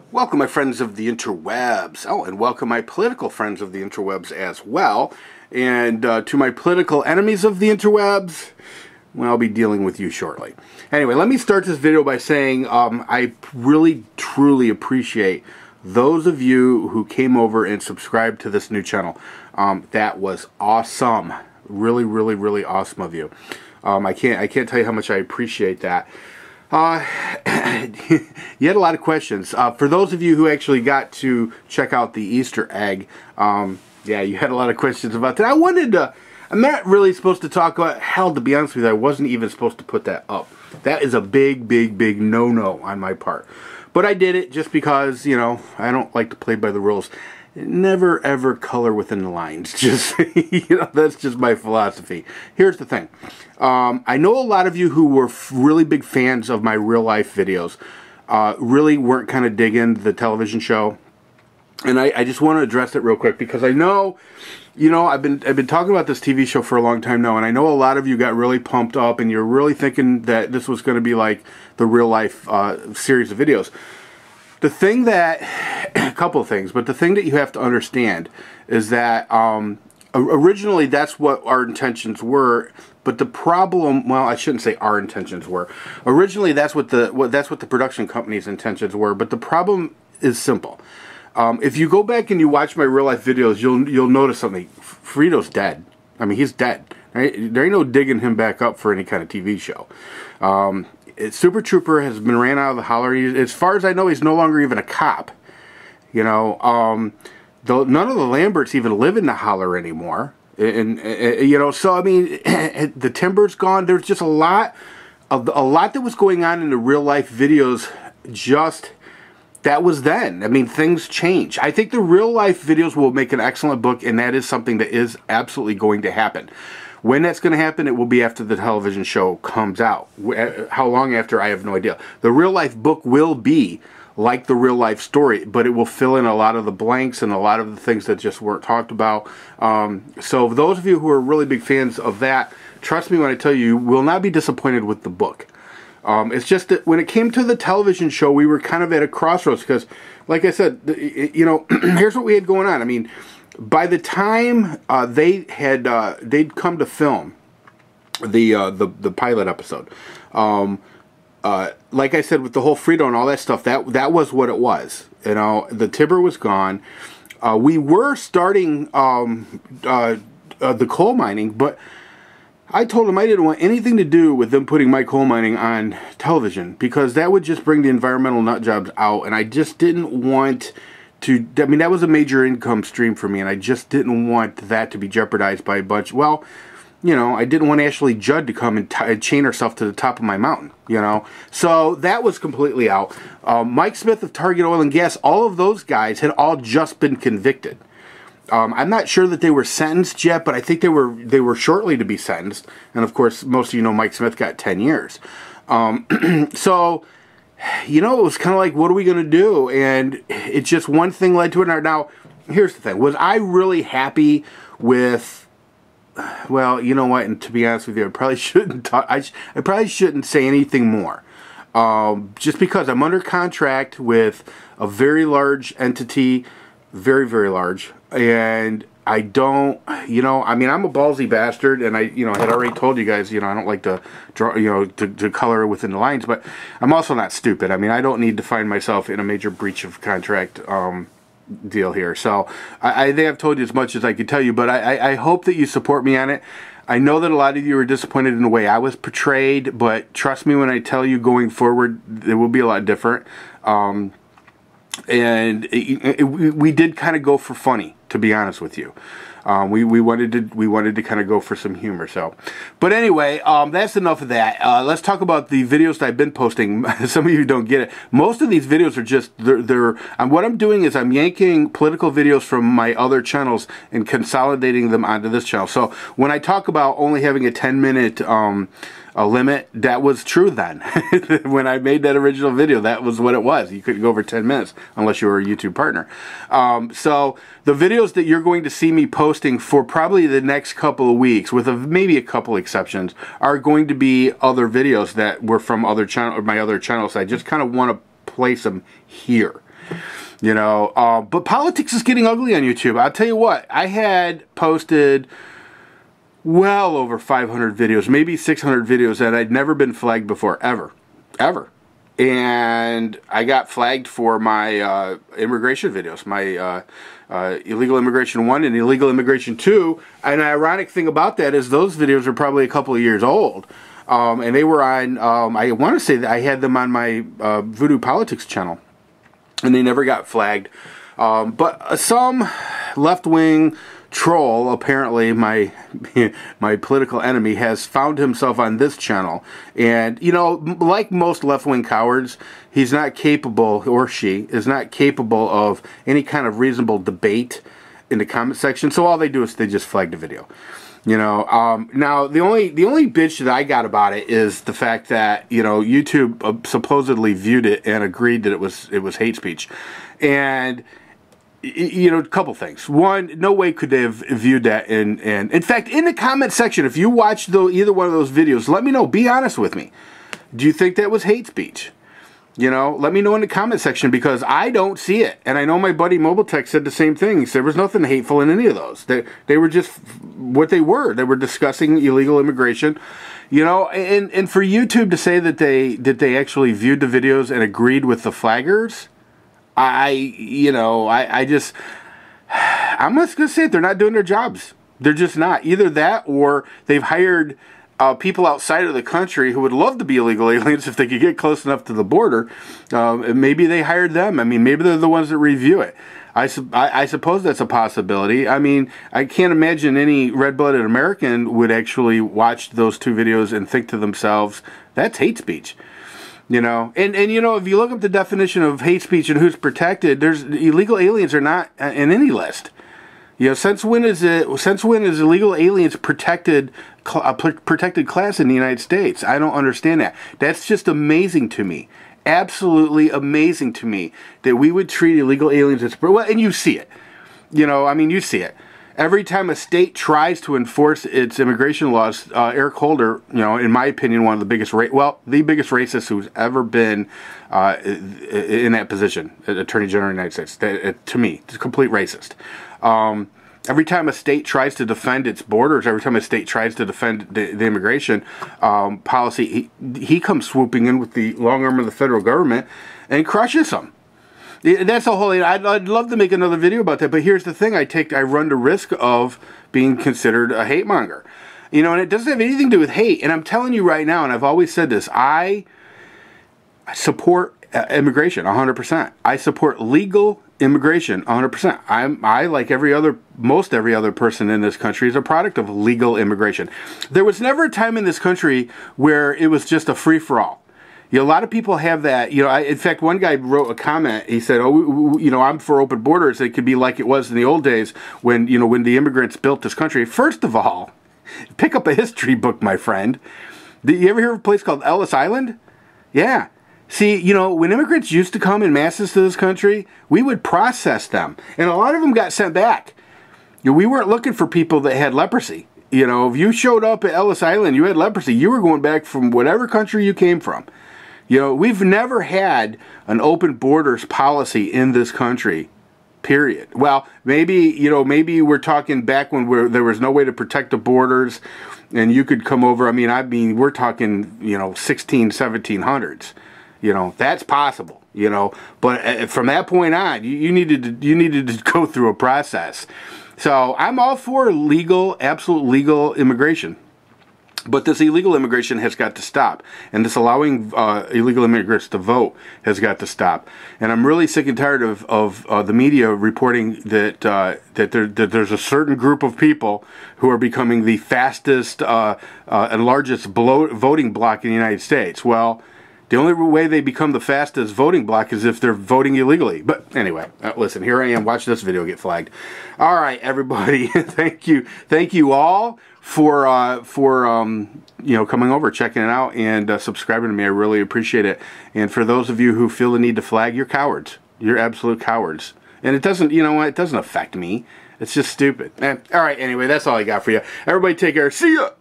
Welcome, my friends of the interwebs. Oh, and welcome my political friends of the interwebs as well. And to my political enemies of the interwebs, well, I'll be dealing with you shortly. Anyway, let me start this video by saying I really, truly appreciate those of you who came over and subscribed to this new channel. That was awesome. Really, really, really awesome of you. I can't tell you how much I appreciate that. You had a lot of questions. For those of you who actually got to check out the Easter egg, yeah, you had a lot of questions about that. I'm not really supposed to talk about, hell, to be honest with you, I wasn't even supposed to put that up. That is a big, big, big no-no on my part. But I did it just because, you know, I don't like to play by the rules. Never, ever color within the lines. Just, you know, that's just my philosophy. Here's the thing. I know a lot of you who were really big fans of my real life videos really weren't kind of digging the television show. And I just want to address it real quick because I know, you know, I've been talking about this TV show for a long time now, and I know a lot of you got really pumped up and you're really thinking that this was going to be like the real life series of videos. The thing that, a couple of things, but the thing that you have to understand is that originally that's what our intentions were, but the problem, well, I shouldn't say our intentions were. Originally that's what the production company's intentions were, but the problem is simple. If you go back and you watch my real life videos, you'll notice something. Frito's dead. I mean, he's dead. Right? There ain't no digging him back up for any kind of TV show. Super Trooper has been ran out of the holler. As far as I know, he's no longer even a cop. You know, none of the Lamberts even live in the holler anymore. And you know, so I mean, the timber's gone. There's just a lot that was going on in the real life videos. Just that was then. I mean, things change. I think the real life videos will make an excellent book, and that is something that is absolutely going to happen. When that's going to happen, it will be after the television show comes out. How long after, I have no idea. The real life book will be like the real life story, but it will fill in a lot of the blanks and a lot of the things that just weren't talked about. So those of you who are really big fans of that, trust me when I tell you, you will not be disappointed with the book. It's just that when it came to the television show, we were kind of at a crossroads because, like I said, you know, here's what we had going on. I mean, by the time they'd come to film the pilot episode, like I said, with the whole Frito and all that stuff, that was what it was. You know, the timber was gone. We were starting the coal mining, but I told them I didn't want anything to do with them putting my coal mining on television because that would just bring the environmental nut jobs out, and I just didn't want to. I mean, that was a major income stream for me, and I just didn't want that to be jeopardized by a bunch. Well, you know, I didn't want Ashley Judd to come and chain herself to the top of my mountain, you know. So that was completely out. Mike Smith of Target Oil and Gas, all of those guys had all just been convicted. I'm not sure that they were sentenced yet, but I think they were shortly to be sentenced. And of course, most of you know Mike Smith got 10 years. So, you know, it was kind of like, what are we going to do? And it just one thing led to another. Now, here's the thing. Was I really happy with, well, you know what, and to be honest with you, I probably shouldn't talk, I probably shouldn't say anything more. Just because I'm under contract with a very large entity, very, very large, and I don't, you know, I mean, I'm a ballsy bastard, and I had already told you guys, you know, I don't like to draw, you know, to color within the lines, but I'm also not stupid. I mean, I don't need to find myself in a major breach of contract deal here. So I think I've told you as much as I could tell you, but I hope that you support me on it. I know that a lot of you are disappointed in the way I was portrayed, but trust me when I tell you, going forward, it will be a lot different. And we did kind of go for funny, to be honest with you. We wanted to kind of go for some humor. So, but anyway, that's enough of that. Let's talk about the videos that I've been posting. Some of you don't get it. Most of these videos are just what I'm doing is I'm yanking political videos from my other channels and consolidating them onto this channel. So when I talk about only having a 10-minute a limit, that was true then. When I made that original video, that was what it was. You couldn't go over 10 minutes unless you were a YouTube partner. So the videos that you're going to see me posting for probably the next couple of weeks, with maybe a couple exceptions, are going to be other videos that were from other channel or my other channels. I just kind of want to place them here. You know, but politics is getting ugly on YouTube. I'll tell you what, I had posted well over 500 videos, maybe 600 videos that I'd never been flagged before, ever. And I got flagged for my immigration videos, my illegal immigration 1 and illegal immigration 2. And the ironic thing about that is those videos are probably a couple of years old. And they were on, I want to say that I had them on my Voodoo Politics channel. And they never got flagged. But some left-wing troll, apparently my political enemy, has found himself on this channel. And, you know, like most left-wing cowards, he's not capable, or she is not capable of any kind of reasonable debate in the comment section. So all they do is they just flag the video. You know, now the only bitch that I got about it is the fact that, you know, YouTube supposedly viewed it and agreed that it was hate speech. And, you know, a couple things. One, no way could they have viewed that. And in fact, in the comment section, if you watch either one of those videos, let me know. Be honest with me. Do you think that was hate speech? You know, let me know in the comment section, because I don't see it. And I know my buddy Mobile Tech said the same thing. He said there was nothing hateful in any of those. They were just what they were. They were discussing illegal immigration. You know, and for YouTube to say that they actually viewed the videos and agreed with the flaggers, I'm just going to say it. They're not doing their jobs. They're just not. Either that, or they've hired people outside of the country who would love to be illegal aliens if they could get close enough to the border. Maybe they hired them. I mean, maybe they're the ones that review it. I suppose that's a possibility. I mean, I can't imagine any red-blooded American would actually watch those two videos and think to themselves, that's hate speech. You know, and you know, if you look up the definition of hate speech and who's protected, illegal aliens are not in any list. You know, since when is illegal aliens protected class in the United States? I don't understand that. That's just amazing to me. Absolutely amazing to me that we would treat illegal aliens as, well, and you see it. You know, I mean, you see it. Every time a state tries to enforce its immigration laws, Eric Holder, you know, in my opinion, one of the biggest, the biggest racist who's ever been in that position, Attorney General of the United States. To me, it's a complete racist. Every time a state tries to defend its borders, every time a state tries to defend the immigration policy, he comes swooping in with the long arm of the federal government and crushes them. That's a whole. I'd love to make another video about that, but here's the thing: I run the risk of being considered a hate monger, you know, and it doesn't have anything to do with hate. And I'm telling you right now, and I've always said this: I support immigration 100%. I support legal immigration 100%. I like most every other person in this country is a product of legal immigration. There was never a time in this country where it was just a free for all. You know, a lot of people have that. You know, in fact, one guy wrote a comment. He said, "Oh, you know, I'm for open borders. It could be like it was in the old days when the immigrants built this country." First of all, pick up a history book, my friend. Did you ever hear of a place called Ellis Island? Yeah. See, you know, when immigrants used to come in masses to this country, we would process them, and a lot of them got sent back. You know, we weren't looking for people that had leprosy. You know, if you showed up at Ellis Island, you had leprosy, you were going back from whatever country you came from. You know, we've never had an open borders policy in this country, period. Well, maybe we're talking back when there was no way to protect the borders and you could come over. I mean, we're talking, you know, 1700s. You know, that's possible, you know. But from that point on, you needed to go through a process. So I'm all for absolute legal immigration. But this illegal immigration has got to stop. And this allowing illegal immigrants to vote has got to stop. And I'm really sick and tired of the media reporting that there's a certain group of people who are becoming the fastest and largest voting bloc in the United States. Well, the only way they become the fastest voting bloc is if they're voting illegally. But anyway, listen, here I am. Watch this video get flagged. All right, everybody. Thank you all for you know, coming over, checking it out, and subscribing to me. I really appreciate it. And for those of you who feel the need to flag, you're cowards. You're absolute cowards. And it doesn't, you know what? It doesn't affect me. It's just stupid. All right, anyway, that's all I got for you. Everybody take care. See ya!